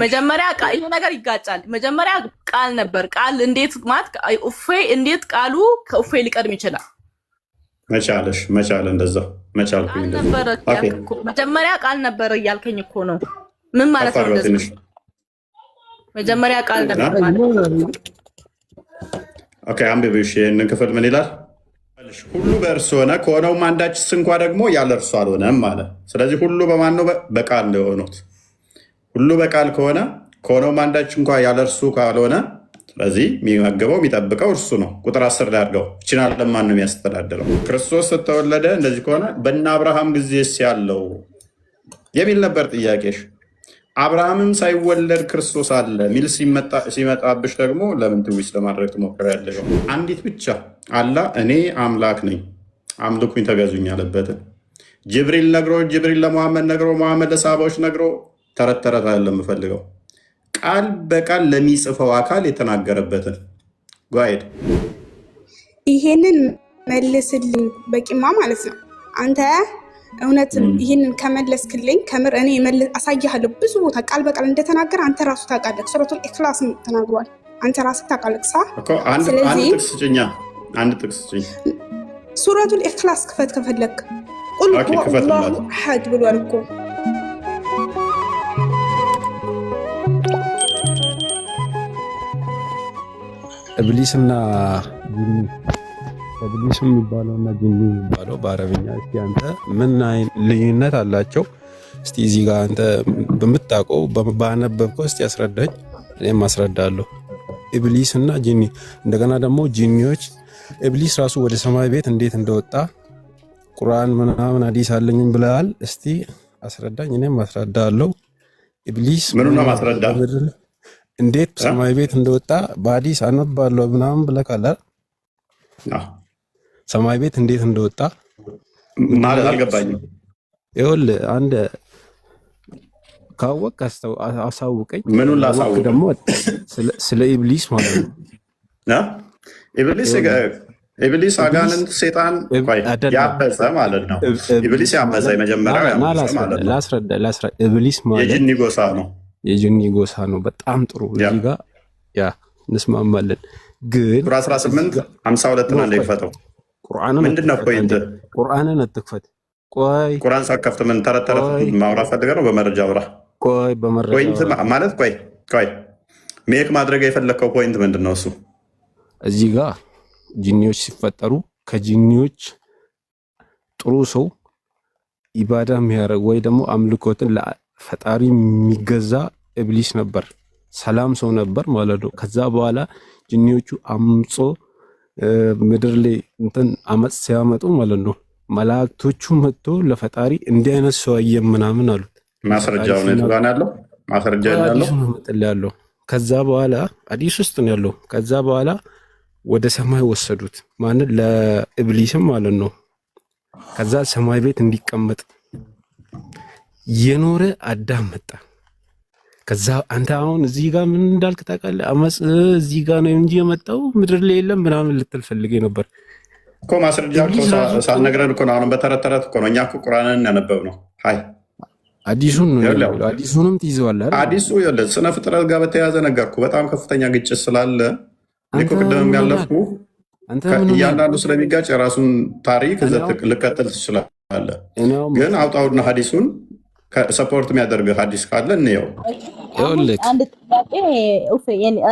መጀመሪያ ይሄ ነገር ይጋጫል። መጀመሪያ ቃል ነበር። ቃል እንዴት ማለት ኡፌ እንዴት ቃሉ ከኡፌ ሊቀድም ይችላል? መቻል እንደዛ መቻል ነበር። መጀመሪያ ቃል ነበር እያልከኝ እኮ ነው። ምን ማለት ነው እንደዚህ? መጀመሪያ ቃል ነበር ማለት ኦኬ። አንብቤሽ ይሄንን ክፍል ምን ይላል? ሁሉ በእርሱ ሆነ፣ ከሆነውም አንዳችስ እንኳ ደግሞ ያለ እርሱ አልሆነም ማለት። ስለዚህ ሁሉ በማን ነው? በቃል ነው የሆኑት። ሁሉ በቃል ከሆነ ከሆነውም አንዳች እንኳ ያለ እርሱ ካልሆነ፣ ስለዚህ የሚመግበው የሚጠብቀው እርሱ ነው። ቁጥር 10 ላይ አድርገው። እችን ዓለም ማን ነው የሚያስተዳድረው? ክርስቶስ ስተወለደ እንደዚህ ከሆነ በእነ አብርሃም ጊዜስ ያለው የሚል ነበር ጥያቄሽ። አብርሃምም ሳይወለድ ክርስቶስ አለ ሚል ሲመጣብሽ ደግሞ ለምን ትዊስ ለማድረግ ትሞክሪያለሽ? አንዲት ብቻ አላ እኔ አምላክ ነኝ አምልኩኝ ተገዙኝ ያለበትን ጅብሪል ነግሮ፣ ጅብሪል ለመሐመድ ነግሮ፣ መሐመድ ለሳባዎች ነግሮ ተረት ተረት አይደለም የምፈልገው ቃል በቃል ለሚጽፈው አካል የተናገረበትን ጓይድ ይሄንን መልስልኝ በቂማ ማለት ነው። አንተ እውነት ይህንን ከመለስክልኝ ከምር እኔ አሳያለሁ። ብዙ ቦታ ቃል በቃል እንደተናገረ አንተ ራሱ ታውቃለህ። ሱረቱል ኢኽላስም ተናግሯል። አንተ ራሱ ታውቃለህ። ስለዚህ አንድ ጥቅስ ስጭኝ። ሱረቱል ኢኽላስ ክፈት ከፈለክ። ቁል ሁወላሁ አሐድ ብሏል እኮ። ኢብሊስና ኢብሊስ የሚባለው እና ጂኒ የሚባለው በአረብኛ እስቲ አንተ ምን አይነት ልዩነት አላቸው? እስቲ እዚህ ጋር አንተ በምታውቀው ባነበብከው እስቲ አስረዳኝ፣ እኔም አስረዳለሁ። ኢብሊስ እና ጂኒ፣ እንደገና ደግሞ ጂኒዎች ኢብሊስ ራሱ ወደ ሰማይ ቤት እንዴት እንደወጣ ቁርአን ምናምን ሐዲስ አለኝ ብለሃል። እስቲ አስረዳኝ፣ እኔም አስረዳለሁ። ኢብሊስ ምኑን ነው ማስረዳ? እንዴት ሰማይ ቤት እንደወጣ በሐዲስ አነባለሁ ምናምን ብለካል። ሰማይ ቤት እንዴት እንደወጣ ማለት አልገባኝም። ይኸውልህ አንድ ካወቅ አሳውቀኝ። ምኑን ላሳውቅ? ደግሞ ስለ ኢብሊስ ማለት ነው። ኢብሊስ አጋንንት ሴጣን ያበሰ ማለት ነው። ኢብሊስ ያበሰ የመጀመሪያው ያበሰ ማለት ነው። ላስረዳ። ኢብሊስ ማለት የጂኒ ጎሳ ነው። የጂኒ ጎሳ ነው። በጣም ጥሩ። እዚህ ጋር ያ እንስማማለን። ግን 18:52 ነው እንደይፈተው ምንድነው ፖይንት? ቁርአንን አትክፈት። ቆይ ቁርአን ሳከፍት ምን ተረት ማውራት ፈልገህ ነው? በመረጃ አውራ። ቆይ በመረጃ ፖይንት ማለት ቆይ ሜክ ማድረግ የፈለከው ፖይንት ምንድነው? እሱ እዚህ ጋር ጂኒዎች ሲፈጠሩ ከጂኒዎች ጥሩ ሰው ኢባዳ የሚያደርግ ወይ ደግሞ አምልኮትን ለፈጣሪ የሚገዛ ኢብሊስ ነበር። ሰላም ሰው ነበር ማለት ነው። ከዛ በኋላ ጂኒዎቹ አምጾ ምድር ላይ እንትን አመጽ ሲያመጡ ማለት ነው መላእክቶቹ መጥቶ ለፈጣሪ እንዲህ አይነት ሰው አየም ምናምን አሉት። ማስረጃው ነው ያለው። ማስረጃ ያለው ከዛ በኋላ ሐዲስ ውስጥ ነው ያለው። ከዛ በኋላ ወደ ሰማይ ወሰዱት ማለት ለኢብሊስም ማለት ነው። ከዛ ሰማይ ቤት እንዲቀመጥ የኖረ አዳም መጣ። ከዛ አንተ አሁን እዚህ ጋር ምን እንዳልክ ታውቃለህ? አመጽ እዚህ ጋር ነው እንጂ የመጣው ምድር ላይ የለም ምናምን ልትል ፈልጌ ነበር እኮ። ማስረጃ እኮ ሳልነግረን እኮ ነው። አሁን በተረት እኮ ነው። እኛ እኮ ቁርአንን ያነበብነው። ሃይ አዲሱን ነው። አዲሱንም ትይዘዋለህ አይደል? አዲሱ ይኸውልህ ስነ ፍጥረት ጋር በተያያዘ ነገርኩ። በጣም ከፍተኛ ግጭት ስላለ እኮ ቅድም ያለፍኩ እያንዳንዱ ስለሚጋጭ የራሱን ታሪክ ልቀጥል ትችላለህ። ግን አውጣውና ሐዲሱን ሰፖርት የሚያደርግ ሐዲስ ካለ እንየው።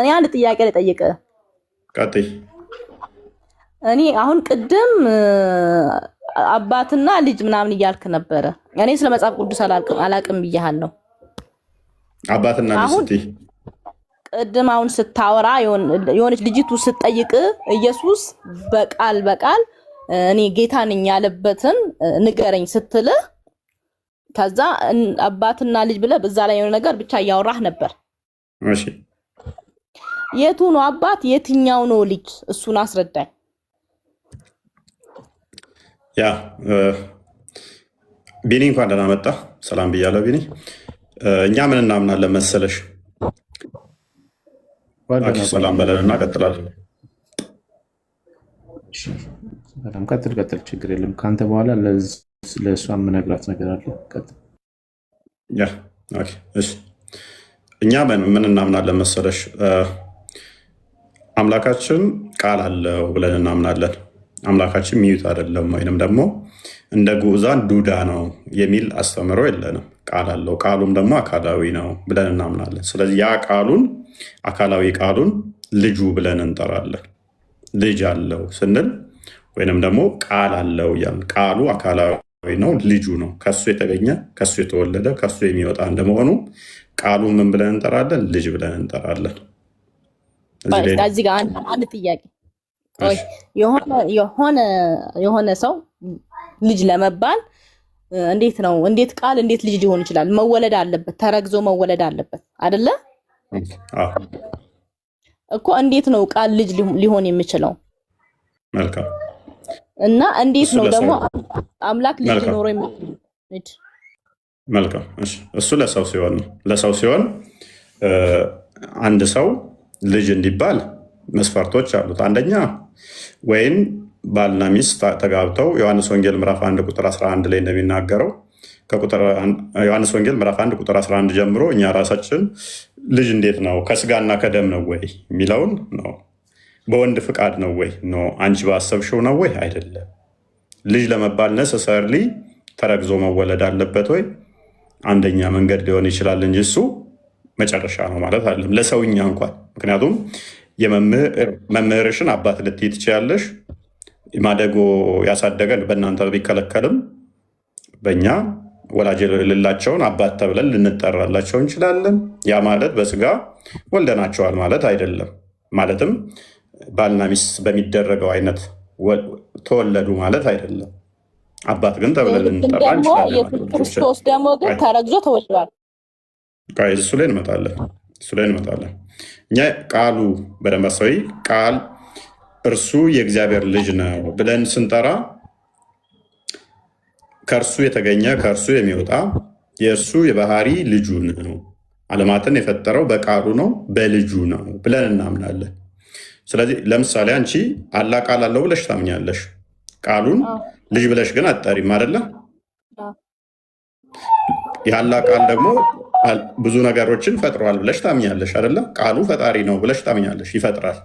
አንድ ጥያቄ ልጠይቅህ። ቀጥይ። እኔ አሁን ቅድም አባትና ልጅ ምናምን እያልክ ነበረ። እኔ ስለ መጽሐፍ ቅዱስ አላቅም ብያለሁ። አባትና ልጅ ስትይ ቅድም አሁን ስታወራ የሆነች ልጅቱ ስትጠይቅ ኢየሱስ በቃል በቃል እኔ ጌታ ነኝ ያለበትን ንገረኝ ስትልህ ከዛ አባትና ልጅ ብለህ በዛ ላይ የሆነ ነገር ብቻ እያወራህ ነበር። እሺ የቱ ነው አባት የትኛው ነው ልጅ? እሱን አስረዳኝ። ያ ቢኒ እንኳን ደህና መጣ። ሰላም ብያለሁ ቢኒ። እኛ ምን እናምናለን መሰለሽ? ሰላም በለን እና ቀጥላለን። በጣም ቀጥል፣ ችግር የለም። ከአንተ በኋላ ለእሷ የምነግራት ነገር አለ። ቀጥል። ያ ኦኬ። እሺ እኛ ምን እናምናለን መሰለሽ? አምላካችን ቃል አለው ብለን እናምናለን። አምላካችን ሚዩት አይደለም ወይንም ደግሞ እንደ ጉዛን ዱዳ ነው የሚል አስተምሮ የለንም። ቃል አለው፣ ቃሉም ደግሞ አካላዊ ነው ብለን እናምናለን። ስለዚህ ያ ቃሉን አካላዊ ቃሉን ልጁ ብለን እንጠራለን። ልጅ አለው ስንል ወይንም ደግሞ ቃል አለው እያልን ቃሉ አካላዊ ነው፣ ልጁ ነው፣ ከሱ የተገኘ ከሱ የተወለደ ከሱ የሚወጣ እንደመሆኑ ቃሉ ምን ብለን እንጠራለን? ልጅ ብለን እንጠራለን። እዚህ ጋር አንድ ጥያቄ፣ የሆነ ሰው ልጅ ለመባል እንዴት ነው? እንዴት ቃል እንዴት ልጅ ሊሆን ይችላል? መወለድ አለበት፣ ተረግዞ መወለድ አለበት አይደለ እኮ። እንዴት ነው ቃል ልጅ ሊሆን የሚችለው? መልካም። እና እንዴት ነው ደግሞ አምላክ ልጅ ኖሮ መልካም። እሱ ለሰው ሲሆን ነው። ለሰው ሲሆን አንድ ሰው ልጅ እንዲባል መስፈርቶች አሉት። አንደኛ ወይም ባልና ሚስት ተጋብተው ዮሐንስ ወንጌል ምዕራፍ 1 ቁጥር 11 ላይ እንደሚናገረው ዮሐንስ ወንጌል ምዕራፍ 1 ቁጥር 11 ጀምሮ እኛ ራሳችን ልጅ እንዴት ነው ከስጋና ከደም ነው ወይ የሚለውን ነው። በወንድ ፍቃድ ነው ወይ ነው፣ አንቺ ባሰብሽው ነው ወይ አይደለም። ልጅ ለመባል ነሰሰርሊ ተረግዞ መወለድ አለበት ወይ? አንደኛ መንገድ ሊሆን ይችላል እንጂ እሱ መጨረሻ ነው ማለት አይደለም ለሰውኛ እንኳን። ምክንያቱም የመምህርሽን አባት ልትይ ትችያለሽ። ማደጎ ያሳደገን በእናንተ ቢከለከልም በእኛ ወላጅ የሌላቸውን አባት ተብለን ልንጠራላቸው እንችላለን። ያ ማለት በስጋ ወልደናቸዋል ማለት አይደለም። ማለትም ባልና ሚስት በሚደረገው አይነት ተወለዱ ማለት አይደለም። አባት ግን ተብለን ልንጠራ እንችላለን። ክርስቶስ ደግሞ ግን ተረግዞ ተወልዷል። እሱ ላይ እንመጣለን። እኛ ቃሉ በደንብ አስተውይ። ቃል እርሱ የእግዚአብሔር ልጅ ነው ብለን ስንጠራ ከእርሱ የተገኘ ከእርሱ የሚወጣ የእርሱ የባህሪ ልጁ ነው። ዓለማትን የፈጠረው በቃሉ ነው በልጁ ነው ብለን እናምናለን። ስለዚህ ለምሳሌ አንቺ አላህ ቃል አለው ብለሽ ታምኛለሽ። ቃሉን ልጅ ብለሽ ግን አትጠሪም አይደለ? የአላህ ቃል ደግሞ ብዙ ነገሮችን ፈጥሯል ብለሽ ታምኛለሽ አይደለ? ቃሉ ፈጣሪ ነው ብለሽ ታምኛለሽ፣ ይፈጥራል።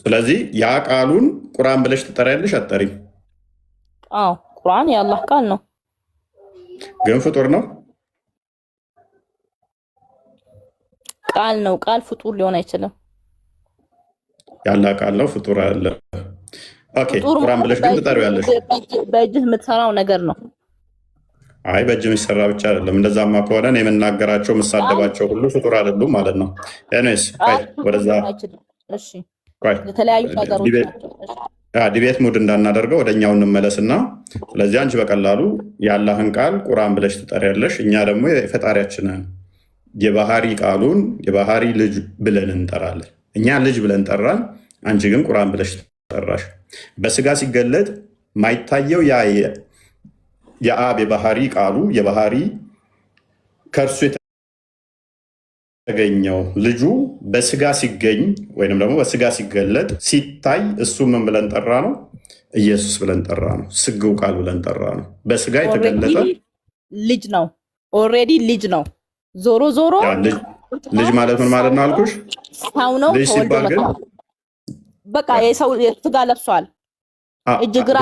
ስለዚህ ያ ቃሉን ቁርአን ብለሽ ትጠሪያለሽ አትጠሪም? ቁርአን የአላህ ቃል ነው፣ ግን ፍጡር ነው። ቃል ነው፣ ቃል ፍጡር ሊሆን አይችልም። የአላህ ቃል ነው፣ ፍጡር አለ። ቁርአን ብለሽ ግን ትጠሪያለሽ። በእጅህ የምትሰራው ነገር ነው። አይ በእጅ የሚሰራ ብቻ አይደለም። እንደዛማ ከሆነ የምናገራቸው የምሳደባቸው ሁሉ ፍጡር አይደሉም ማለት ነው። ኤኒዌይስ ወደዛ የተለያዩ ነገሮች ዲቤት ሙድ እንዳናደርገው ወደኛው እንመለስና፣ ስለዚህ አንቺ በቀላሉ የአላህን ቃል ቁርአን ብለሽ ትጠሪያለሽ። እኛ ደግሞ የፈጣሪያችንን የባህሪ ቃሉን የባህሪ ልጅ ብለን እንጠራለን። እኛ ልጅ ብለን ጠራን፣ አንቺ ግን ቁርአን ብለሽ ጠራሽ። በስጋ ሲገለጥ ማይታየው የአብ የባህሪ ቃሉ የባህሪ ከእርሱ የተገኘው ልጁ በስጋ ሲገኝ ወይንም ደግሞ በስጋ ሲገለጥ ሲታይ እሱ ምን ብለን ጠራ ነው? ኢየሱስ ብለን ጠራ ነው። ስግው ቃል ብለን ጠራ ነው። በስጋ የተገለጠ ልጅ ነው። ኦልሬዲ ልጅ ነው። ዞሮ ልጅ ማለት ምን ማለት ነው አልኩሽ? ሰው ነው። ልጅ ሲባል ግን በቃ የሰው ስጋ ለብሷል። እጅግራ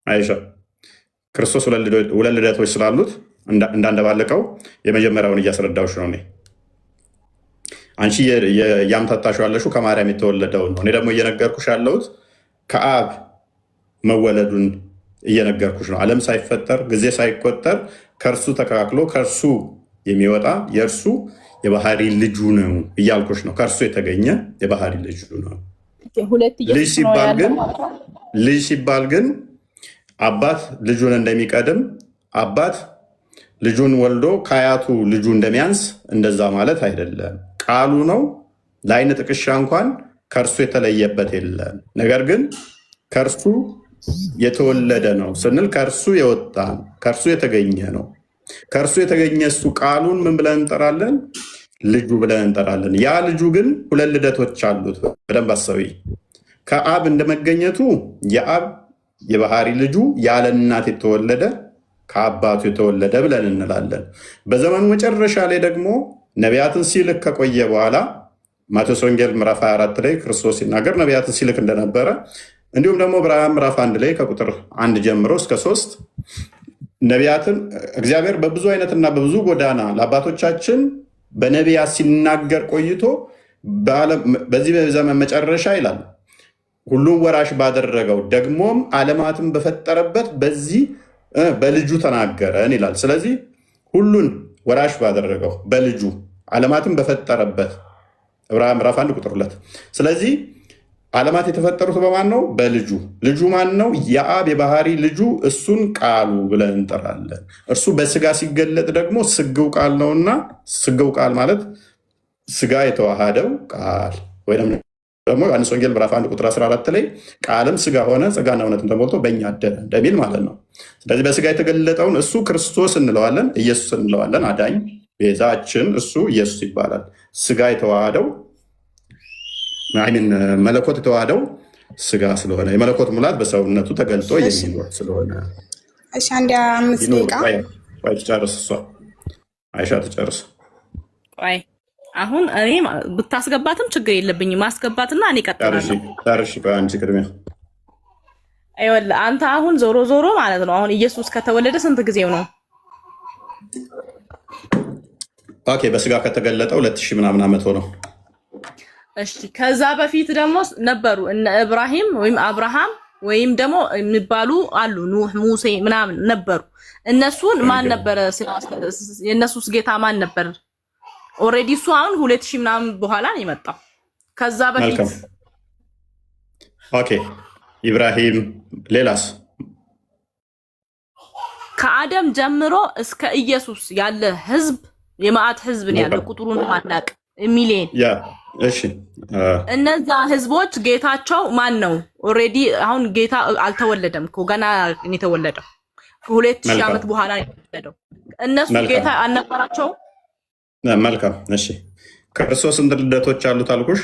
አይሻ ክርስቶስ ሁለት ልደቶች ስላሉት እንዳንደባለቀው የመጀመሪያውን እያስረዳሁሽ ነው። አንቺ እያምታታሽው ያለሽው ከማርያም የተወለደውን ነው። እኔ ደግሞ እየነገርኩሽ ያለሁት ከአብ መወለዱን እየነገርኩሽ ነው። ዓለም ሳይፈጠር ጊዜ ሳይቆጠር ከእርሱ ተካክሎ ከእርሱ የሚወጣ የእርሱ የባህሪ ልጁ ነው እያልኩሽ ነው። ከእርሱ የተገኘ የባህሪ ልጁ ነው። ልጅ ሲባል ግን አባት ልጁን እንደሚቀድም አባት ልጁን ወልዶ ከአያቱ ልጁ እንደሚያንስ እንደዛ ማለት አይደለም። ቃሉ ነው። ለዓይን ጥቅሻ እንኳን ከእርሱ የተለየበት የለም። ነገር ግን ከእርሱ የተወለደ ነው ስንል ከእርሱ የወጣ ከእርሱ የተገኘ ነው። ከእርሱ የተገኘ እሱ ቃሉን ምን ብለን እንጠራለን? ልጁ ብለን እንጠራለን። ያ ልጁ ግን ሁለት ልደቶች አሉት። በደንብ አሰቢ። ከአብ እንደመገኘቱ የአብ የባህሪ ልጁ ያለ እናት የተወለደ ከአባቱ የተወለደ ብለን እንላለን። በዘመኑ መጨረሻ ላይ ደግሞ ነቢያትን ሲልክ ከቆየ በኋላ ማቴዎስ ወንጌል ምዕራፍ 24 ላይ ክርስቶስ ሲናገር ነቢያትን ሲልክ እንደነበረ እንዲሁም ደግሞ ዕብራውያን ምዕራፍ 1 ላይ ከቁጥር 1 ጀምሮ እስከ 3 ነቢያትን እግዚአብሔር በብዙ አይነትና በብዙ ጎዳና ለአባቶቻችን በነቢያት ሲናገር ቆይቶ በዚህ ዘመን መጨረሻ ይላል ሁሉን ወራሽ ባደረገው ደግሞም ዓለማትን በፈጠረበት በዚህ በልጁ ተናገረን ይላል። ስለዚህ ሁሉን ወራሽ ባደረገው በልጁ ዓለማትን በፈጠረበት ዕብራውያን ምዕራፍ 1 ቁጥር 2። ስለዚህ ዓለማት የተፈጠሩት በማን ነው? በልጁ። ልጁ ማን ነው? የአብ የባህሪ ልጁ፣ እሱን ቃሉ ብለን እንጠራለን። እርሱ በስጋ ሲገለጥ ደግሞ ስግው ቃል ነውና፣ ስግው ቃል ማለት ስጋ የተዋሃደው ቃል ወይም ደግሞ ዮሐንስ ወንጌል ምዕራፍ 1 ቁጥር 14 ላይ ቃልም ስጋ ሆነ ጸጋና እውነትን ተሞልቶ በእኛ አደረ እንደሚል ማለት ነው። ስለዚህ በስጋ የተገለጠውን እሱ ክርስቶስ እንለዋለን፣ ኢየሱስ እንለዋለን። አዳኝ ቤዛችን እሱ ኢየሱስ ይባላል። ስጋ የተዋሃደው መለኮት የተዋሃደው ስጋ ስለሆነ የመለኮት ሙላት በሰውነቱ ተገልጦ የሚኖር ስለሆነ። እሺ አንድ 5 ደቂቃ ትጨርስ፣ እሷ አይሻ ትጨርስ። አሁን እኔ ብታስገባትም ችግር የለብኝም ማስገባትና እኔ ቀጥላለሁ። ጨርሽ አንቺ ቅድሚያ። አይወላ አንተ አሁን ዞሮ ዞሮ ማለት ነው አሁን ኢየሱስ ከተወለደ ስንት ጊዜው ነው? ኦኬ በስጋ ከተገለጠ 2000 ምናምን ዓመት ሆነው። እሺ ከዛ በፊት ደግሞ ነበሩ እነ ኢብራሂም ወይም አብርሃም ወይም ደግሞ የሚባሉ አሉ ኑህ፣ ሙሴ ምናምን ነበሩ። እነሱን ማን ነበረ? የእነሱስ ጌታ ማን ነበር? ኦልሬዲ እሱ አሁን 2000 ምናምን በኋላ ነው የመጣው። ከዛ በፊት ኦኬ ኢብራሂም፣ ሌላስ? ከአደም ጀምሮ እስከ ኢየሱስ ያለ ህዝብ የማዕት ህዝብ ነው ያለው። ቁጥሩን ማናቅ ሚሊዮን። እሺ እነዛ ህዝቦች ጌታቸው ማን ነው? ኦልሬዲ አሁን ጌታ አልተወለደም እኮ ገና ነው የተወለደው። ከ2000 ዓመት በኋላ ነው የተወለደው። እነሱ ጌታ አልነበራቸው። መልካም እሺ። ክርስቶስ ስንት ልደቶች አሉት አልኩሽ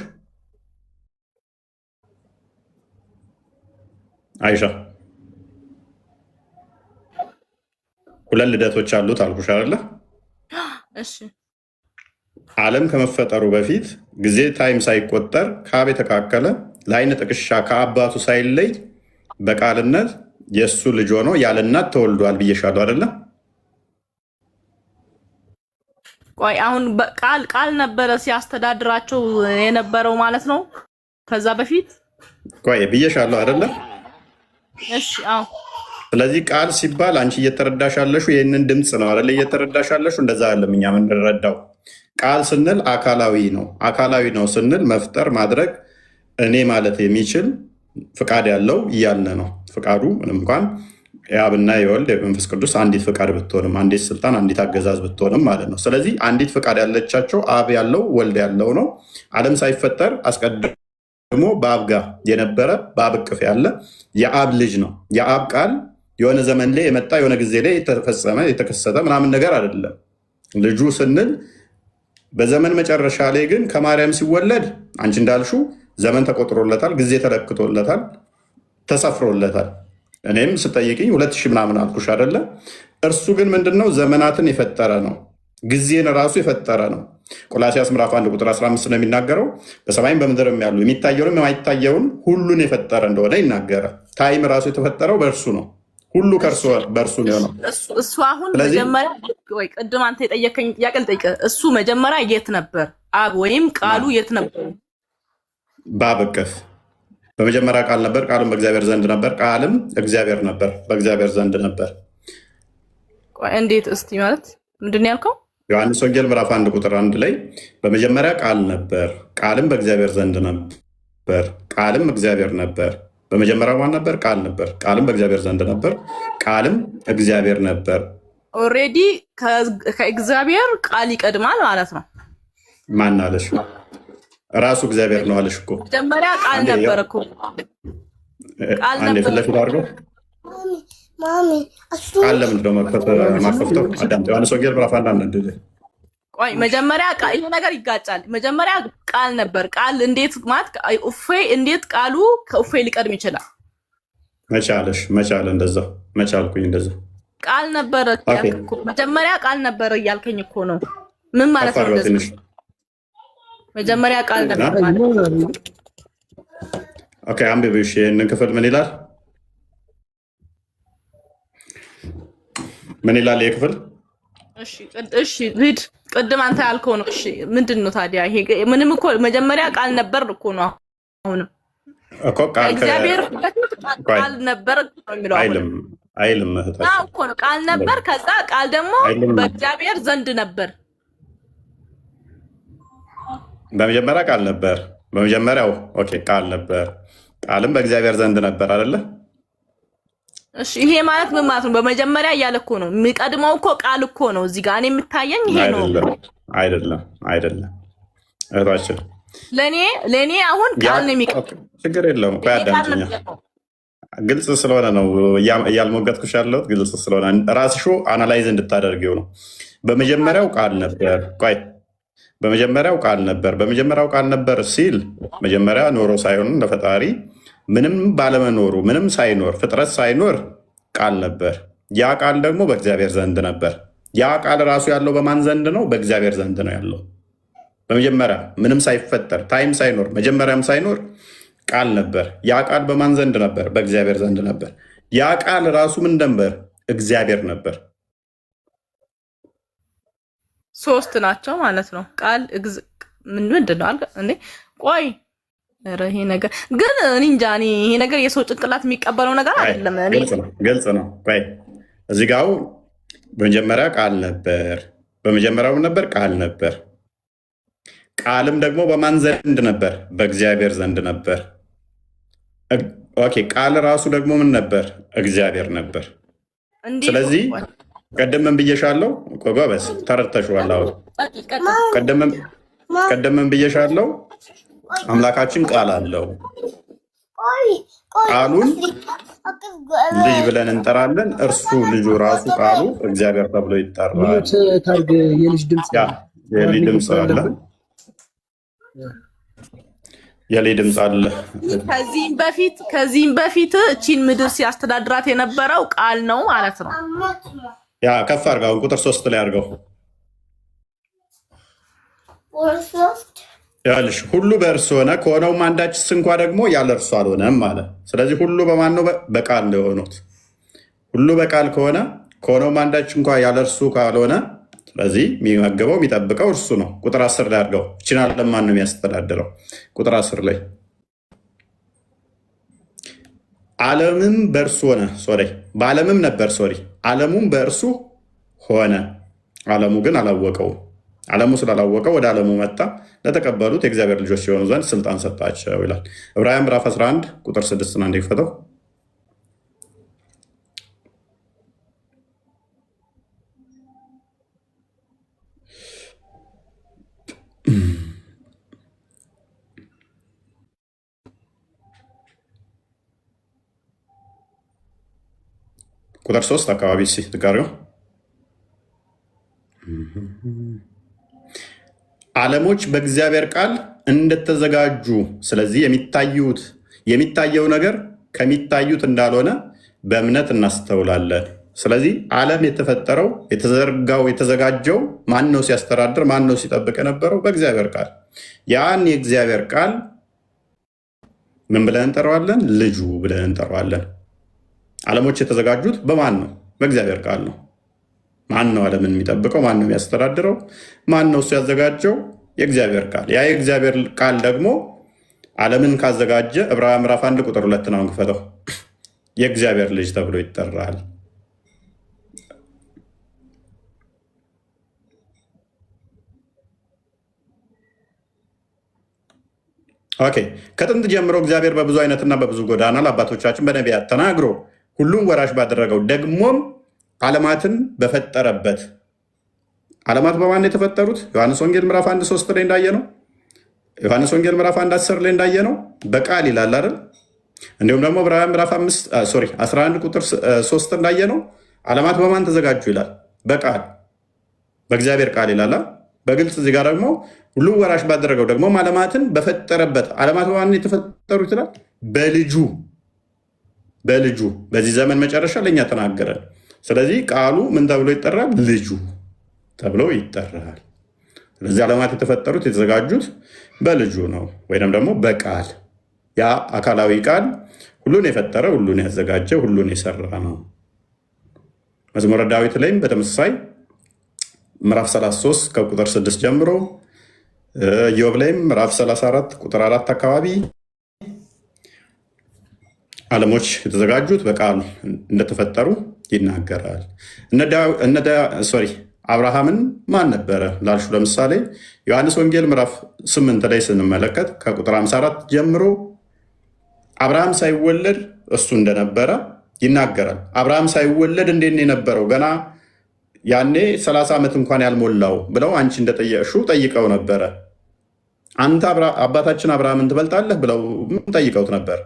አይሻ? 2 ልደቶች አሉት አልኩሽ አይደለ? እሺ ዓለም ከመፈጠሩ በፊት ጊዜ ታይም ሳይቆጠር ከአብ የተካከለ ለዓይነ ጥቅሻ ከአባቱ ሳይለይ በቃልነት የእሱ ልጅ ሆኖ ያለ እናት ተወልዷል ብዬሻለሁ አይደለ? ቆይ አሁን ቃል ነበረ ሲያስተዳድራቸው የነበረው ማለት ነው ከዛ በፊት? ቆይ ብዬሻለሁ አይደለ? እሺ አዎ። ስለዚህ ቃል ሲባል አንቺ እየተረዳሽ ያለሽው ይህንን ድምፅ ነው አይደለ? እየተረዳሽ ያለሽው እንደዛ አይደለም። እኛ የምንረዳው ቃል ስንል አካላዊ ነው። አካላዊ ነው ስንል መፍጠር ማድረግ እኔ ማለት የሚችል ፍቃድ ያለው እያለ ነው። ፍቃዱ ምንም እንኳን የአብና የወልድ የመንፈስ ቅዱስ አንዲት ፍቃድ ብትሆንም አንዲት ስልጣን አንዲት አገዛዝ ብትሆንም ማለት ነው። ስለዚህ አንዲት ፍቃድ ያለቻቸው አብ ያለው ወልድ ያለው ነው። ዓለም ሳይፈጠር አስቀድሞ በአብ ጋር የነበረ በአብ እቅፍ ያለ የአብ ልጅ ነው። የአብ ቃል የሆነ ዘመን ላይ የመጣ የሆነ ጊዜ ላይ የተፈጸመ የተከሰተ ምናምን ነገር አይደለም። ልጁ ስንል በዘመን መጨረሻ ላይ ግን ከማርያም ሲወለድ አንቺ እንዳልሽው ዘመን ተቆጥሮለታል፣ ጊዜ ተለክቶለታል፣ ተሰፍሮለታል። እኔም ስጠይቅኝ 2000 ምናምን አልኩሽ አይደለ? እርሱ ግን ምንድነው? ዘመናትን የፈጠረ ነው። ጊዜን ራሱ የፈጠረ ነው። ቆላሲያስ ምዕራፍ 1 ቁጥር 15 ነው የሚናገረው። በሰማይም በምድርም ያሉ የሚታየውንም የማይታየውን ሁሉን የፈጠረ እንደሆነ ይናገራል። ታይም ራሱ የተፈጠረው በእርሱ ነው። ሁሉ ከእርሱ በእርሱ ነው። እሱ አሁን መጀመሪያ ወይ ቅድም አንተ የጠየቀኝ ጥያቄ ልጠይቅህ። እሱ መጀመሪያ የት ነበር? አብ ወይም ቃሉ የት ነበር? በአብ እቅፍ። በመጀመሪያ ቃል ነበር፣ ቃሉም በእግዚአብሔር ዘንድ ነበር፣ ቃልም እግዚአብሔር ነበር፣ በእግዚአብሔር ዘንድ ነበር። እንዴት? እስቲ ማለት ምንድን ነው ያልከው? ዮሐንስ ወንጌል ምዕራፍ 1 ቁጥር 1 ላይ በመጀመሪያ ቃል ነበር፣ ቃልም በእግዚአብሔር ዘንድ ነበር፣ ቃልም እግዚአብሔር ነበር። በመጀመሪያ ማን ነበር? ቃል ነበር፣ ቃልም በእግዚአብሔር ዘንድ ነበር፣ ቃልም እግዚአብሔር ነበር። ኦልሬዲ ከእግዚአብሔር ቃል ይቀድማል ማለት ነው። ማን አለሽ? ራሱ እግዚአብሔር ነው አለሽ እኮ። መጀመሪያ ቃል ነበር እኮ። ቃል ነበር። ፊት ለፊት አድርገው ቃል ለምንድን ነው ማከፍተው? አዳምጠው። ዮሐንስ ወንጌል ምዕራፍ 1 ቆይ መጀመሪያ ይሄ ነገር ይጋጫል። መጀመሪያ ቃል ነበር። ቃል እንዴት ማለት እፎይ እንዴት ቃሉ ከእፎይ ሊቀድም ይችላል? መቻለሽ መቻለ እንደዛ መቻልኩኝ እንደዛ ቃል ነበረ ኦኬ እኮ መጀመሪያ ቃል ነበረ እያልከኝ እኮ ነው። ምን ማለት ነው አፋር እንደዚህ? ትንሽ መጀመሪያ ቃል ነበር ማለት ኦኬ አንብቢው እሺ ይህንን ክፍል ምን ይላል ምን ይላል ይህ ክፍል እሺ ሂድ። ቅድም አንተ ያልከው ነው። እሺ ምንድን ነው ታዲያ ይሄ? ምንም እኮ መጀመሪያ ቃል ነበር እኮ ነው። አሁንም እኮ ቃል እግዚአብሔር ቃል ነበር ነው የሚለው። አይልም አይልም እህታችን እኮ ነው ቃል ነበር። ከዛ ቃል ደግሞ በእግዚአብሔር ዘንድ ነበር። በመጀመሪያ ቃል ነበር። በመጀመሪያው ኦኬ ቃል ነበር፣ ቃልም በእግዚአብሔር ዘንድ ነበር አይደለ? እሺ ይሄ ማለት ምን ማለት ነው? በመጀመሪያ እያለ እኮ ነው። የሚቀድመው እኮ ቃል እኮ ነው። እዚህ ጋር እኔ የምታየኝ ይሄ ነው። አይደለም እህታችን ለእኔ አሁን ቃል ነው የሚቀድመው። ችግር የለውም እኮ ያዳምጪኝ። ግልጽ ስለሆነ ነው እያልሞገትኩሽ ያለሁት። ግልጽ ስለሆነ ራስሽ አናላይዝ እንድታደርጊው ነው። በመጀመሪያው ቃል ነበር። ቆይ በመጀመሪያው ቃል ነበር። በመጀመሪያው ቃል ነበር ሲል መጀመሪያ ኖሮ ሳይሆን ለፈጣሪ ምንም ባለመኖሩ ምንም ሳይኖር ፍጥረት ሳይኖር ቃል ነበር። ያ ቃል ደግሞ በእግዚአብሔር ዘንድ ነበር። ያ ቃል ራሱ ያለው በማን ዘንድ ነው? በእግዚአብሔር ዘንድ ነው ያለው። በመጀመሪያ ምንም ሳይፈጠር ታይም ሳይኖር መጀመሪያም ሳይኖር ቃል ነበር። ያ ቃል በማን ዘንድ ነበር? በእግዚአብሔር ዘንድ ነበር። ያ ቃል ራሱ ምን ነበር? እግዚአብሔር ነበር። ሶስት ናቸው ማለት ነው። ቃል ምንድን ነው እንዴ? ቆይ ይሄ ነገር ግን እኔ እንጃ። ይሄ ነገር የሰው ጭንቅላት የሚቀበለው ነገር አይደለም። ግልጽ ነው። ቆይ እዚህ ጋር በመጀመሪያ ቃል ነበር፣ በመጀመሪያው ነበር ቃል ነበር። ቃልም ደግሞ በማን ዘንድ ነበር? በእግዚአብሔር ዘንድ ነበር። ኦኬ ቃል ራሱ ደግሞ ምን ነበር? እግዚአብሔር ነበር። ስለዚህ ቀደም ምን ብዬሻለሁ? ጎበዝ ተረድተሽዋል። አሁን ቀደም ምን ብዬሻለሁ? አምላካችን ቃል አለው። ቃሉን ልጅ ብለን እንጠራለን። እርሱ ልጁ ራሱ ቃሉ እግዚአብሔር ተብሎ ይጠራል። የልጅ ድምፅ አለ። የሌ ድምፅ አለ። ከዚህም በፊት እቺን ምድር ሲያስተዳድራት የነበረው ቃል ነው ማለት ነው። ያ ከፍ አድርገው ቁጥር 3 ላይ አድርገው ያልሽ ሁሉ በእርሱ ሆነ፣ ከሆነውም አንዳችስ እንኳ ደግሞ ያለ እርሱ አልሆነም አለ። ስለዚህ ሁሉ በማን ነው? በቃል ነው የሆኑት። ሁሉ በቃል ከሆነ ከሆነውም አንዳች እንኳ ያለ እርሱ ካልሆነ ስለዚህ የሚመገበው የሚጠብቀው እርሱ ነው። ቁጥር 10 ላይ አድርገው። እችን ዓለም ማን ነው የሚያስተዳድረው? ቁጥር 10 ላይ ዓለምም በእርሱ ሆነ። በዓለምም ነበር። ዓለሙም በእርሱ ሆነ፣ ዓለሙ ግን አላወቀው። ዓለሙ ስላላወቀው ወደ ዓለሙ መጣ፣ ለተቀበሉት የእግዚአብሔር ልጆች ሲሆኑ ዘንድ ስልጣን ሰጣቸው ይላል። ዕብራውያን ምዕራፍ 11 ቁጥር 6 አንዴ ክፈተው። ቁጥር 3 አካባቢ ትጋሪው ዓለሞች በእግዚአብሔር ቃል እንደተዘጋጁ፣ ስለዚህ የሚታየው ነገር ከሚታዩት እንዳልሆነ በእምነት እናስተውላለን። ስለዚህ ዓለም የተፈጠረው የተዘጋጀው ማን ነው? ሲያስተዳድር ማን ነው ሲጠብቅ የነበረው? በእግዚአብሔር ቃል። ያን የእግዚአብሔር ቃል ምን ብለን እንጠራዋለን? ልጁ ብለን እንጠራዋለን። ዓለሞች የተዘጋጁት በማን ነው? በእግዚአብሔር ቃል ነው። ማን ነው ዓለምን የሚጠብቀው? ማን ነው የሚያስተዳድረው? ማን ነው እሱ ያዘጋጀው? የእግዚአብሔር ቃል። ያ የእግዚአብሔር ቃል ደግሞ ዓለምን ካዘጋጀ ዕብራውያን ምዕራፍ 1 ቁጥር 2 ነው ክፈተው። የእግዚአብሔር ልጅ ተብሎ ይጠራል። ኦኬ። ከጥንት ጀምሮ እግዚአብሔር በብዙ አይነትና በብዙ ጎዳና ለአባቶቻችን በነቢያት ተናግሮ ሁሉም ወራሽ ባደረገው ደግሞም ዓለማትን በፈጠረበት። ዓለማት በማን የተፈጠሩት? ዮሐንስ ወንጌል ምዕራፍ 1 3 ላይ እንዳየ ነው። ዮሐንስ ወንጌል ምዕራፍ 1 10 ላይ እንዳየ ነው። በቃል ይላል አይደል? እንዲሁም ደግሞ ዕብራውያን ምዕራፍ 11 ቁጥር 3 እንዳየ ነው። ዓለማት በማን ተዘጋጁ ይላል? በቃል በእግዚአብሔር ቃል ይላል። በግልጽ እዚህ ጋር ደግሞ ሁሉም ወራሽ ባደረገው ደግሞ ዓለማትን በፈጠረበት። ዓለማት በማን የተፈጠሩት ይላል? በልጁ በልጁ በዚህ ዘመን መጨረሻ ለእኛ ተናገረን። ስለዚህ ቃሉ ምን ተብሎ ይጠራል? ልጁ ተብሎ ይጠራል። ስለዚህ ዓለማት የተፈጠሩት የተዘጋጁት በልጁ ነው፣ ወይም ደግሞ በቃል ያ አካላዊ ቃል ሁሉን የፈጠረ ሁሉን ያዘጋጀ ሁሉን የሰራ ነው። መዝሙረ ዳዊት ላይም በተመሳሳይ ምዕራፍ 33 ከቁጥር 6 ጀምሮ ኢዮብ ላይም ምዕራፍ 34 ቁጥር 4 አካባቢ ዓለሞች የተዘጋጁት በቃል እንደተፈጠሩ ይናገራል። አብርሃምን ማን ነበረ ላልሹ፣ ለምሳሌ ዮሐንስ ወንጌል ምዕራፍ 8 ላይ ስንመለከት ከቁጥር 54 ጀምሮ አብርሃም ሳይወለድ እሱ እንደነበረ ይናገራል። አብርሃም ሳይወለድ እንዴት ነው የነበረው? ገና ያኔ 30 ዓመት እንኳን ያልሞላው ብለው አንቺ እንደጠየቅሽው ጠይቀው ነበረ። አንተ አባታችን አብርሃምን ትበልጣለህ ብለው ጠይቀውት ነበር።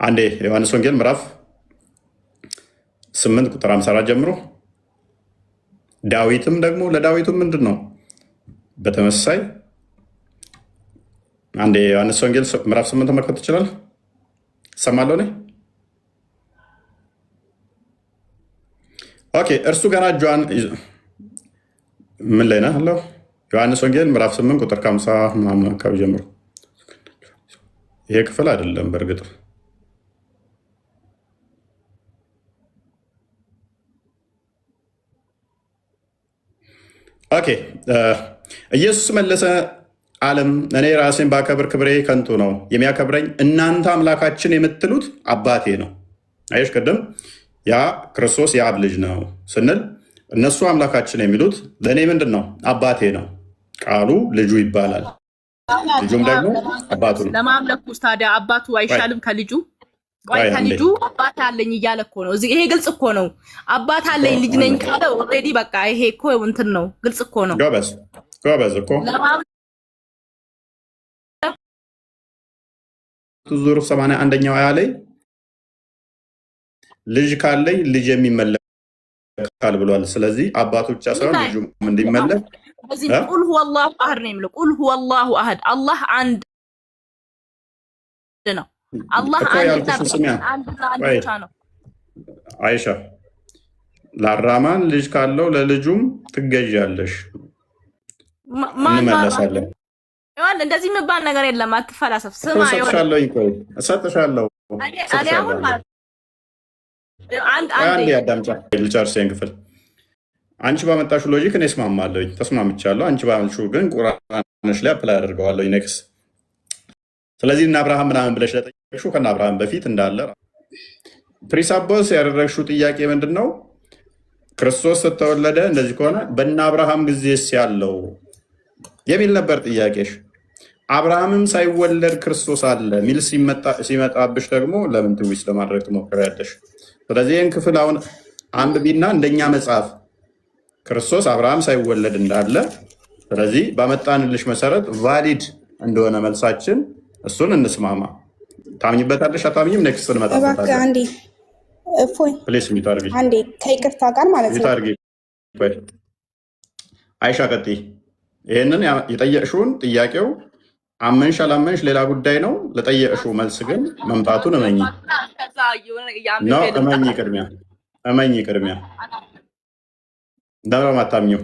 አንዴ ዮሐንስ ወንጌል ምዕራፍ 8 ቁጥር 54 ጀምሮ ዳዊትም ደግሞ ለዳዊቱም ምንድን ነው በተመሳይ አንዴ ዮሐንስ ወንጌል ምዕራፍ 8 ተመልከት ትችላል። ሰማለሁ እኔ ኦኬ። እርሱ ገና እጇን ምን ላይ ነህ አለው። ዮሐንስ ወንጌል ምዕራፍ 8 ቁጥር 50 ምናምን አካባቢ ጀምሮ ይሄ ክፍል አይደለም በእርግጥ ኦኬ። ኢየሱስ መለሰ አለም እኔ ራሴን ባከብር ክብሬ ከንቱ ነው፣ የሚያከብረኝ እናንተ አምላካችን የምትሉት አባቴ ነው። አየሽ፣ ቅድም ያ ክርስቶስ የአብ ልጅ ነው ስንል እነሱ አምላካችን የሚሉት ለእኔ ምንድን ነው? አባቴ ነው። ቃሉ ልጁ ይባላል፣ ልጁም ደግሞ አባቱ ነው። ለማምለክ ውስጥ ታዲያ አባቱ አይሻልም ከልጁ? ቆይ ከልጁ አባት አለኝ እያለ እኮ ነው። ይሄ ግልጽ እኮ ነው። አባት አለኝ ልጅ ነኝ ካለ ኦልሬዲ በቃ ይሄ እኮ እንትን ነው፣ ግልጽ እኮ ነው። ጎበዝ እኮ ዙር 81ኛው አያ ላይ ልጅ ካለኝ ልጅ የሚመለካል ብሏል። ስለዚህ አባቱ ብቻ ሳይሆን ልጁ እንዲመለክ ቁል ሁወ አላሁ አህድ ነው የሚለው። ቁል ሁወ አላሁ አህድ፣ አላህ አንድ ነው። አላህ አንድ ብቻ ነው። አይሻ ለአራማን ልጅ ካለው ለልጁም ትገዣለሽ። እንመለሳለን። እንደዚህ የሚባል ነገር የለም። አትፈላሰፍ። ስማ እሰጥሻለሁ። አንድ አዳምጫ ልጨርሴን ክፍል አንቺ ባመጣሽው ሎጂክ እኔ እስማማለሁኝ፣ ተስማምቻለሁ። አንቺ ባመጣሽው ግን ቁርአንሽ ላይ አፕላይ አደርገዋለሁ ኔክስት። ስለዚህ እና አብርሃም ምናምን ብለሽ ለጠየቅሽው ከና አብርሃም በፊት እንዳለ ፕሪሳቦስ ያደረግሽው ጥያቄ ምንድን ነው? ክርስቶስ ስተወለደ እንደዚህ ከሆነ በእነ አብርሃም ጊዜስ ያለው የሚል ነበር ጥያቄሽ። አብርሃምም ሳይወለድ ክርስቶስ አለ ሚል ሲመጣብሽ ደግሞ ለምን ትዊስ ለማድረግ ትሞክሪያለሽ? ስለዚህ ይህን ክፍል አሁን አንብቢና እንደኛ መጽሐፍ ክርስቶስ አብርሃም ሳይወለድ እንዳለ፣ ስለዚህ ባመጣንልሽ መሰረት ቫሊድ እንደሆነ መልሳችን እሱን እንስማማ። ታምኝበታለሽ አታምኝም? ኔክስት እንመጣበታለን። አንዴ ከይቅርታ ጋር ማለት ነው። አይሻ ቀጥይ። ይህንን የጠየቅሽውን ጥያቄው አመንሽ አላመንሽ ሌላ ጉዳይ ነው። ለጠየቅሽው መልስ ግን መምጣቱን እመኝ ነው። እመኝ ቅድሚያ እንደምንም አታምኚው።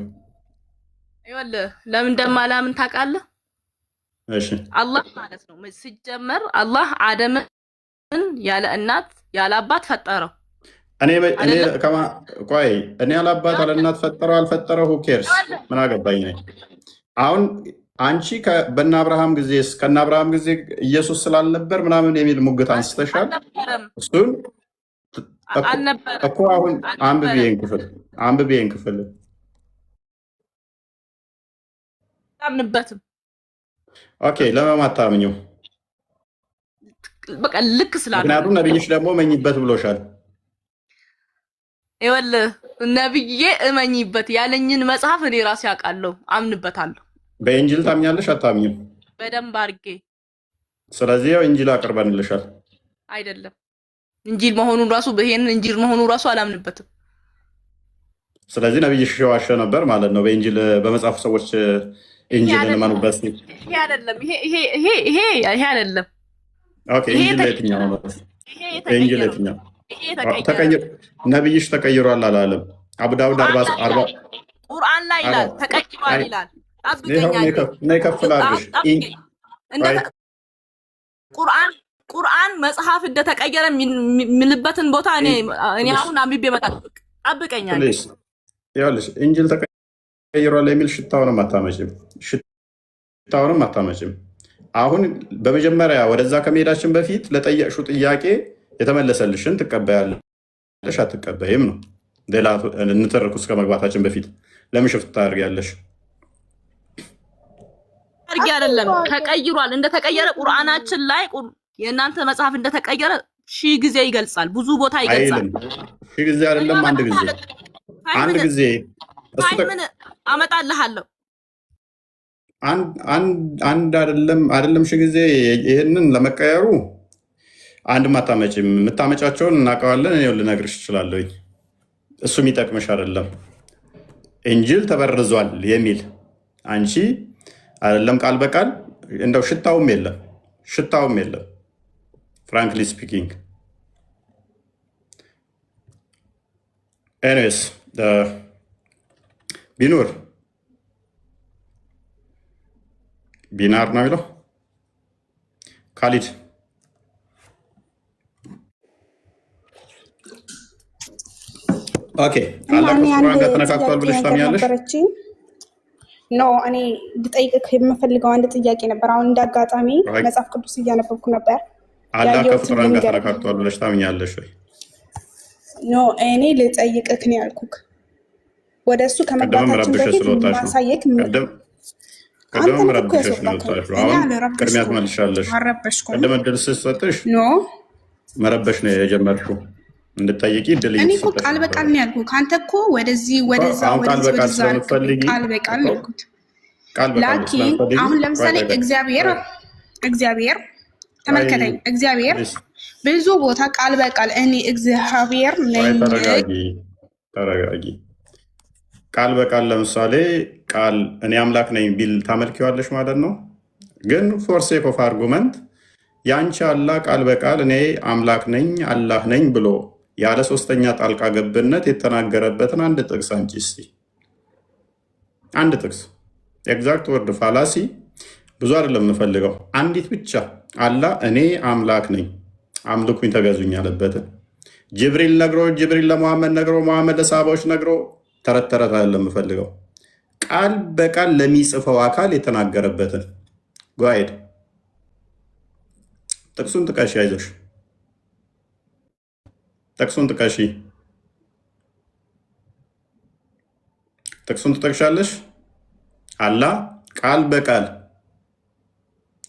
ለምን እንደማላምን ታውቃለህ? አላህ ማለት ነው ሲጀመር አላህ አደምን ያለ እናት ያለ አባት ፈጠረው። እኔ ያለ አባት ያለ እናት ፈጠረው አልፈጠረው ሁ ኬርስ ምን አገባኝ ነኝ። አሁን አንቺ በእነ አብርሃም ጊዜ ከእነ አብርሃም ጊዜ ኢየሱስ ስላልነበር ምናምን የሚል ሙግት አንስተሻል። እሱን እኮ አሁን አንብቤን ክፍል አምንበትም። ኦኬ ለምን አታምኚው? በቃ ልክ ስላለ ምክንያቱም ነብይሽ ደግሞ እመኝበት ብሎሻል። ይኸውልህ ነብዬ እመኝበት ያለኝን መጽሐፍ እኔ ራሴ አውቃለሁ፣ አምንበታለሁ። በኢንጂል ታምኛለሽ አታምኚው? በደንብ አድርጌ። ስለዚህ ያው ኢንጂል አቅርበንልሻል። አይደለም ኢንጂል መሆኑን ራሱ ይሄንን ኢንጂል መሆኑን ራሱ አላምንበትም። ስለዚህ ነብይሽ ዋሸ ነበር ማለት ነው። በኢንጂል በመጽሐፍ ሰዎች ኢንጂልን ማኑበት ይሄ አይደለም። ይሄ አይደለም። ኦኬ ኢንጂል የትኛው ነው? ይሄ ኢንጂል የተቀየረ የትኛው? ይሄ የተቀየረ ተቀይር ነብይሽ ተቀይሯል አላለም? አቡ ዳውድ 40 ቁርአን ላይ ይላል ተቀይሯል ይላል። ይሄው ነው ከፍላልሽ ቁርአን መጽሐፍ እንደተቀየረ የሚልበትን ቦታ እኔ አሁን አንብቤ መጣብቅ ጠብቀኛል። ይኸውልሽ ኢንጂል ተቀይሯል የሚል ሽታውንም አታመጭም። አሁን በመጀመሪያ ወደዛ ከመሄዳችን በፊት ለጠየቅሽው ጥያቄ የተመለሰልሽን ትቀበያለሽ አትቀበይም ነው። ሌላ እንትርክ ውስጥ ከመግባታችን በፊት ለምን ሽፍት ታደርጊያለሽ? አርጊ አይደለም ተቀይሯል። እንደተቀየረ ቁርአናችን ላይ የእናንተ መጽሐፍ እንደተቀየረ ሺህ ጊዜ ይገልጻል። ብዙ ቦታ ይገልጻል። ሺህ ጊዜ አይደለም አንድ ጊዜ እሱ አመጣልሃለሁ። አንድ አይደለም ሺህ ጊዜ ይህንን ለመቀየሩ አንድ ማታመጭም። የምታመጫቸውን እናውቀዋለን። እኔው ልነግርሽ እችላለሁ። እሱ የሚጠቅምሽ አይደለም። ኢንጂል ተበርዟል የሚል አንቺ አይደለም ቃል በቃል እንደው ሽታውም የለም ፍራንክሊ ስፒኪንግ። ኤኒዌይስ ቢናር ነው የሚለው ካሊድ ኦኬ አላህ ከቁርአን ጋር ተነካክቷል ብለሽ ታምኛለሽ? ኖ እኔ ልጠይቅህ የምፈልገው አንድ ጥያቄ ነበር። አሁን እንዳጋጣሚ መጽሐፍ ቅዱስ እያነበብኩ ነበር። አላህ ከቁርአን ጋር ተነካክቷል ብለሽ ታምኛለሽ ወይ? ኖ እኔ ልጠይቅህ ነው ያልኩህ። ወደ እሱ ከመግባታችን በፊት ማሳየክ ቀደም ረብሽሽ ነው ታሽው። አሁን ቅድሚያ ትመልሻለሽ። ቀደም እድል ስትሰጥሽ ኖ መረበሽ ነው የጀመርሽው። እንድጠይቂ ድል እኔ እኮ ቃል በቃል ነው ያልኩህ። ካንተ እኮ ወደዚህ ወደዛ ቃል በቃል ነው ያልኩት። ላኪን አሁን ለምሳሌ እግዚአብሔር ተመልከተኝ። እግዚአብሔር ብዙ ቦታ ቃል በቃል እኔ እግዚአብሔር ነኝ። ተረጋጊ። ቃል በቃል ለምሳሌ ቃል እኔ አምላክ ነኝ ቢል ታመልኪዋለሽ ማለት ነው። ግን ፎር ሴክ ኦፍ አርጉመንት ያንቺ አላህ ቃል በቃል እኔ አምላክ ነኝ አላህ ነኝ ብሎ ያለ ሶስተኛ ጣልቃ ገብነት የተናገረበትን አንድ ጥቅስ አንቺ እስቲ አንድ ጥቅስ ኤግዛክት ወርድ ፋላሲ ብዙ አይደለም የምፈልገው፣ አንዲት ብቻ አላህ እኔ አምላክ ነኝ አምልኩኝ ተገዙኝ ያለበትን ጅብሪል ለመሐመድ ነግሮ መሐመድ ለሰሃባዎች ነግሮ ተረት ተረት አይደለም የምፈልገው፣ ቃል በቃል ለሚጽፈው አካል የተናገረበትን ጓይድ ጥቅሱን ጥቀሽ። አይዞሽ ጥቅሱን ጥቀሺ። ጥቅሱን ትጠቅሻለሽ። አላህ ቃል በቃል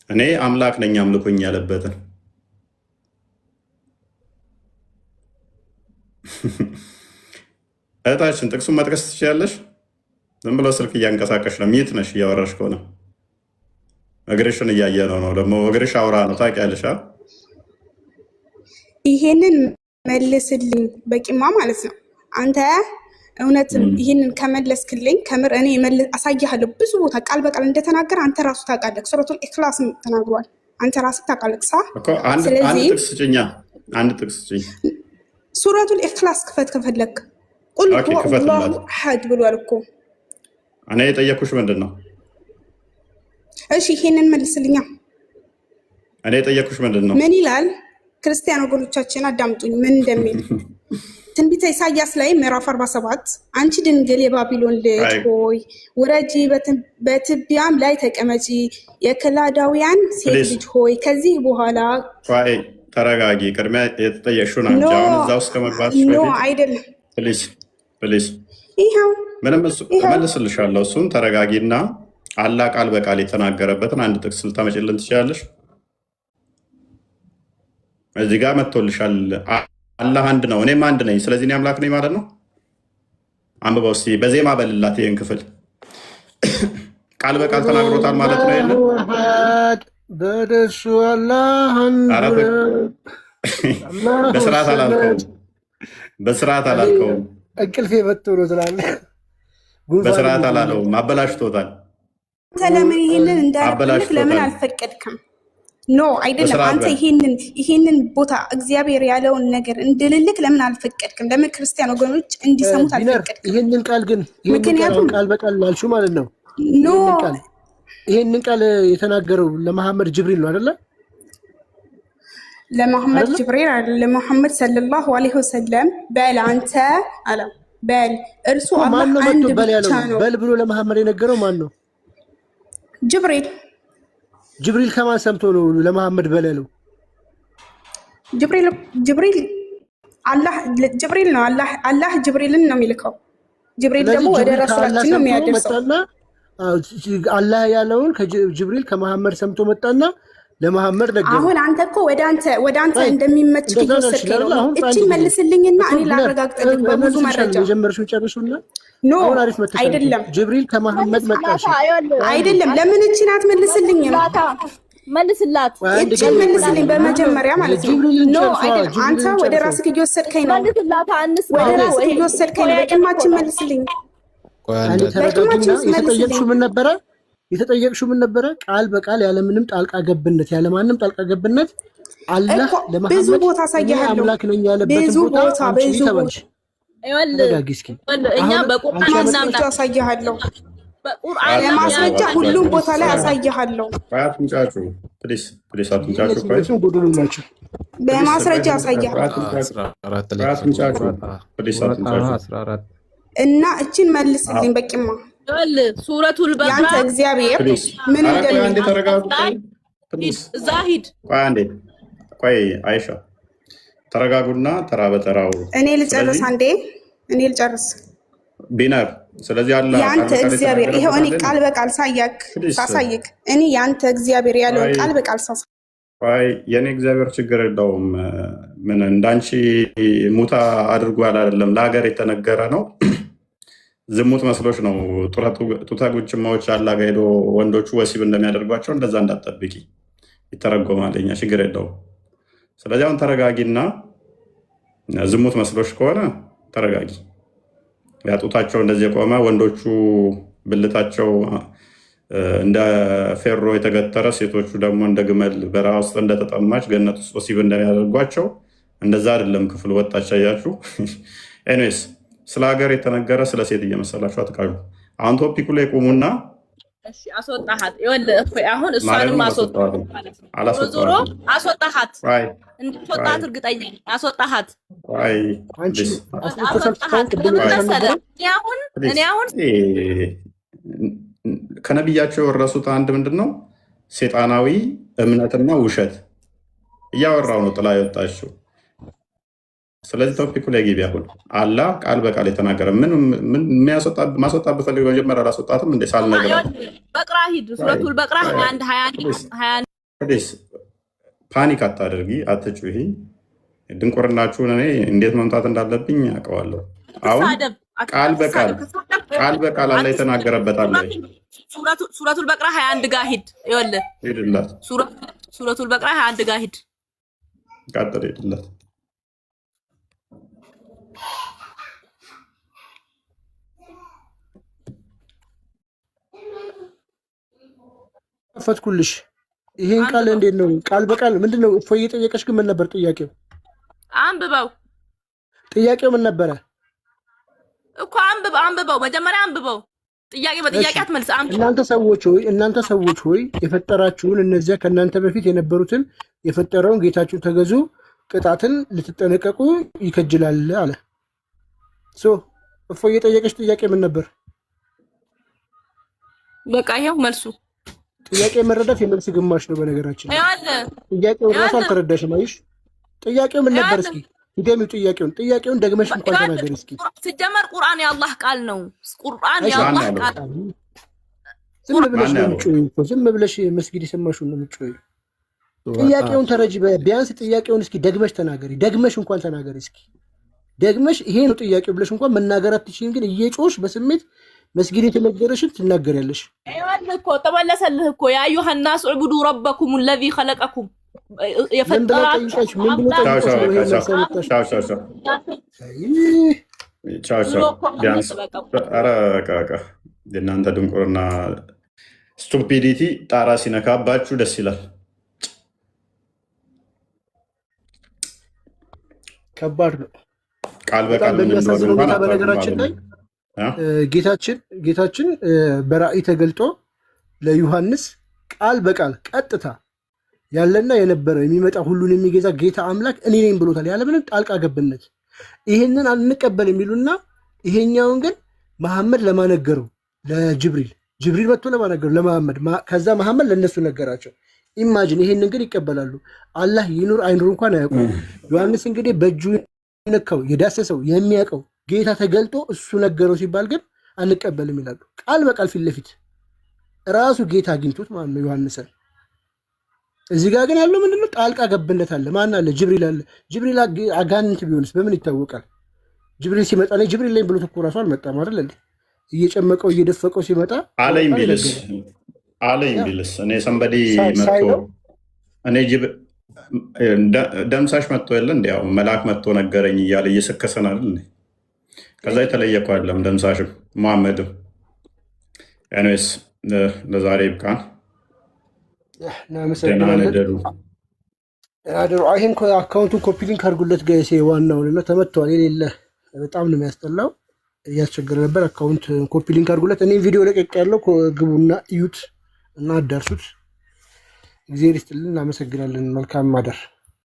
እኔ አምላክ ነኝ አምልኩኝ ያለበትን እህታችን ጥቅሱን መጥቀስ ትችያለሽ። ዝም ብሎ ስልክ እያንቀሳቀሽ ነው። ሚት ነሽ እያወራሽ ከሆነ እግርሽን እያየ ነው ደግሞ እግርሽ አውራ ነው ታውቂያለሽ። ይሄንን መልስልኝ በቂማ ማለት ነው። አንተ እውነትም ይህንን ከመለስክልኝ ከምር እኔ አሳያለሁ። ብዙ ቦታ ቃል በቃል እንደተናገረ አንተ ራሱ ታውቃለህ። ሱረቱል ኢኽላስ ተናግሯል። አንተ ራሱ ታውቃለህ። ስለዚህ አንድ ጥቅስ ስጭኝ። ሱረቱል ኢኽላስ ክፈት ከፈለክ። ቁል ሁወላሁ አሐድ ብሏል እኮ። እኔ የጠየኩሽ ምንድን ነው? እሺ ይሄንን መልስልኛ። እኔ የጠየኩሽ ምንድን ነው? ምን ይላል? ክርስቲያን ወገኖቻችን አዳምጡኝ ምን እንደሚል ትንቢተ ኢሳያስ ላይ ምዕራፍ 47 አንቺ ድንግል የባቢሎን ልጅ ሆይ ውረጂ፣ በትቢያም ላይ ተቀመጪ፣ የከላዳውያን ሴት ልጅ ሆይ ከዚህ በኋላ ተረጋጊ። ቅድሚያ የተጠየቅሽውን አንቺ አሁን እዛ ውስጥ ከመግባት አይደለም። ፕሊዝ ይኸው ምንም እመልስልሻለሁ። እሱን ተረጋጊና አላህ ቃል በቃል የተናገረበትን አንድ ጥቅስ ልታመጪልን ትችላለሽ? እዚህ ጋር መጥቶልሻል። አላህ አንድ ነው እኔም አንድ ነኝ፣ ስለዚህ እኔ አምላክ ነኝ ማለት ነው። አንብበው እስኪ በዜማ በልላት ይህን ክፍል ቃል በቃል ተናግሮታል ማለት ነው። የለን በደሱ በስርዓት አላልከውም። እንቅልፌ መጥቶ ነው ትላለህ። በስርዓት አላለውም፣ አበላሽቶታል። ለምን ይሄንን እንዳልክ ለምን አልፈቀድክም? ኖ አይደለም። አንተ ይሄንን ቦታ እግዚአብሔር ያለውን ነገር እንድልልክ ለምን አልፈቀድክም? ለምን ክርስቲያን ወገኖች እንዲሰሙት አልፈቀድክም? ይሄንን ቃል ግን ምክንያቱም ቃል በቃል ላልሹ ማለት ነው። ኖ ይሄንን ቃል የተናገረው ለመሐመድ ጅብሪል ነው አይደለ? ለመሐመድ ጅብሪል አይደለም፣ ለመሐመድ ሰለላሁ ዐለይሂ ወሰለም በል አንተ አለ በል እርሱ አላህ አንድ ብቻ ነው በል ብሎ ለመሐመድ የነገረው ማን ነው? ጅብሪል። ጅብሪል ከማን ሰምቶ ነው ለመሐመድ በል ያለው? ጅብሪል አላህ ጅብሪል ነው። አላህ ጅብሪልን ነው የሚልከው። ጅብሪል ደግሞ ወደ ረሱላችን ነው የሚያደርሰው። አላህ ያለውን ከጅብሪል ከመሐመድ ሰምቶ መጣና ለመሐመድ ነገረው። አሁን አንተ እኮ ወደ አንተ እንደሚመች እየወሰድከኝ ነው። እቺን መልስልኝና እኔ ላረጋግጥልኝ በብዙ መረጃ። የጀመርሽውን ጨርሱና ኖ አይደለም፣ ጅብሪል ከመሐመድ መጣሽ አይደለም። ለምን እቺን አትመልስልኝም? መልስላት። እቺን መልስልኝ በመጀመሪያ ማለት ነው። ኖ አይደለም፣ አንተ ወደ ራስህ እየወሰድከኝ ነው። ወደ ራስህ እየወሰድከኝ ነው። በቅማችን መልስልኝ። የተጠየቅሽው ምን ነበረ? የተጠየቅሽው ምን ነበረ? ቃል በቃል ያለምንም ጣልቃ ገብነት ያለማንም ጣልቃ ገብነት አላህ ለመሐመድ ብዙ ቦታ አሳያለሁ አምላክ ነኝ ያለበትን ቦታ አንቺ ተባልሽ። እኛ በቁርአን ማስረጃ አሳያለሁ። ለማስረጃ ሁሉም ቦታ ላይ አሳያለሁ። በማስረጃ አሳያለሁ እና እችን መልስልኝ በቂማ ሱረቱል በቀራ ያንተ እግዚአብሔር ምን ዛሂድ ቆይ አይሻ ተረጋጉና ተራ በተራው እኔ ልጨርስ። አንዴ እኔ ልጨርስ ቢነር። ስለዚህ አላ ያንተ እግዚአብሔር ይሄው እኔ ቃል በቃል ሳሳይክ እኔ ያንተ እግዚአብሔር ያለውን ቃል በቃል ሳሳይክ የኔ እግዚአብሔር ችግር የለውም። ምን እንዳንቺ ሙታ አድርጓል አይደለም፣ ለሀገር የተነገረ ነው። ዝሙት መስሎች ነው። ጡታ ጉጭማዎች አላጋ ሄዶ ወንዶቹ ወሲብ እንደሚያደርጓቸው እንደዛ እንዳትጠብቂ፣ ይተረጎማል። እኛ ችግር የለውም። ስለዚህ አሁን ተረጋጊና ዝሙት መስሎች ከሆነ ተረጋጊ። ያጡታቸው እንደዚህ የቆመ ወንዶቹ ብልታቸው እንደ ፌሮ የተገተረ ሴቶቹ ደግሞ እንደ ግመል በረሃ ውስጥ እንደተጠማች ገነት ውስጥ ወሲብ እንደሚያደርጓቸው እንደዛ አይደለም። ክፍል ወጣች አያችሁ። ኤኒዌይስ ስለ ሀገር የተነገረ ስለ ሴት እየመሰላችሁ አትቃሉ። አሁን ቶፒኩ ላይ ቁሙና አስወጣሃት። ይኸውልህ አሁን እሷንም አስወጣሃት ማለት ዞሮ አስወጣሃት። እንድትወጣት እርግጠኛ ነኝ። አስወጣሃት። እኔ አሁን ከነቢያቸው የወረሱት አንድ ምንድን ነው? ሴጣናዊ እምነትና ውሸት እያወራው ነው ጥላ የወጣችው። ስለዚህ ቶፒኩ ላይ ግቢ። አሁን አላህ ቃል በቃል የተናገረ ምን ማስወጣት ብፈልግ መጀመሪያ አላስወጣትም እንዴ? ሳልነግራት በቅራ ሂድ። ሱረቱል በቅራ 21 ፓኒክ አታደርጊ፣ አትጩሂ። ድንቁርናችሁን እኔ እንዴት መምጣት እንዳለብኝ አውቀዋለሁ። አሁን ቃል በቃል አለ የተናገረበት አለ። ሱረቱል በቅራ 21 ጋር ሂድ። ይኸውልህ ሂድላት። ሱረቱል በቅራ 21 ጋር ሂድ። ቀጥል፣ ሂድላት። ፈትኩልሽ። ይሄን ቃል እንዴት ነው? ቃል በቃል ምንድነው? እፎይ እየጠየቀሽ ግን ምን ነበር ጥያቄው? አንብበው። ጥያቄው ምን ነበረ እኮ? አንብበው፣ መጀመሪያ አንብበው። ጥያቄ በጥያቄ አትመልስ። እናንተ ሰዎች ሆይ የፈጠራችሁን እነዚያ ከእናንተ በፊት የነበሩትን የፈጠረውን ጌታችሁን ተገዙ፣ ቅጣትን ልትጠነቀቁ ይከጅላል አለ። እፎይ እየጠየቀሽ ጥያቄ ምን ነበር? በቃ ይሄው መልሱ። ጥያቄ መረዳት የመልስ ግማሽ ነው። በነገራችን ጥያቄው ራሱ አልተረዳሽም። አይሽ ጥያቄው ምን ነበር? እስኪ ይደሚው ጥያቄውን ደግመሽ እንኳን ተናገሪ እስኪ። ሲጀመር ቁርአን የአላህ ቃል ነው። ቁርአን የአላህ ቃል። ዝም ብለሽ መስጊድ የሰማሽውን ነው የምትጮይው። ጥያቄውን ተረጂ። ቢያንስ ጥያቄውን እስኪ ደግመሽ ተናገሪ። ደግመሽ እንኳን ተናገሪ እስኪ። ደግመሽ ይሄ ነው ጥያቄው ብለሽ እንኳን መናገር አትችይም። ግን እየጮሽ በስሜት መስጊድ የተነገረሽን ትናገሪያለሽ። አይዋልህ እኮ ተመለሰልህ እኮ ያ አዩሃ الناس اعبدوا ربكم الذي خلقكم የፈጠራችሁ የእናንተ ድንቁርና ስቱፒዲቲ ጣራ ሲነካባችሁ ደስ ይላል። ከባድ ነው። ቃል በጣም በቃል ምን እንደሆነ በሚያሳዝን እንኳን ሁኔታ አታውቅም በነገራችን ማለት ላይ ነው። ጌታችን በራእይ ተገልጦ ለዮሐንስ ቃል በቃል ቀጥታ ያለና የነበረ የሚመጣ ሁሉን የሚገዛ ጌታ አምላክ እኔ ነኝ ብሎታል፣ ያለምንም ጣልቃ ገብነት። ይህንን አንቀበል የሚሉና ይሄኛውን ግን መሐመድ ለማነገረው ጅብሪል መጥቶ ለማነገረው ለመሐመድ፣ ከዛ መሐመድ ለእነሱ ነገራቸው። ኢማጂን ይሄንን ግን ይቀበላሉ። አላህ ይኑር አይኑር እንኳን አያውቁም። ዮሐንስ እንግዲህ በእጁ የነካው የዳሰሰው የሚያውቀው ጌታ ተገልጦ እሱ ነገረው ሲባል ግን አንቀበልም ይላሉ። ቃል በቃል ፊት ለፊት ራሱ ጌታ አግኝቶት ማለት ነው ዮሐንስን። እዚህ ጋር ግን ያለው ምንድነው? ጣልቃ ገብነት አለ። ማን አለ? ጅብሪል አለ። ጅብሪል አጋንንት ቢሆንስ በምን ይታወቃል? ጅብሪል ሲመጣ ላይ ጅብሪል ላይ ብሎት እኮ ራሱ አልመጣም አይደል እንዴ? እየጨመቀው እየደፈቀው ሲመጣ አለኝ ቢልስ እኔ ሰንበዲ መጥቶ እኔ ደምሳሽ መጥቶ የለ እንዲ ያው መልአክ መጥቶ ነገረኝ እያለ እየሰከሰን አይደል? ከዛ የተለየ እኮ አይደለም ደምሳሽም መሐመድም። ኤኒዌይስ ለዛሬ ይብቃን። ይህን አካውንቱን ኮፒ ሊንክ አድርጉለት ጋይሴ። ዋናውን እና ተመቷል የሌለ በጣም ነው የሚያስጠላው፣ እያስቸገረ ነበር። አካውንት ኮፒ ሊንክ አድርጉለት። እኔ ቪዲዮ ለቀቅ ያለው ግቡና እዩት እና አዳርሱት። እግዚአብሔር ይስጥልን። እናመሰግናለን። መልካም ማደር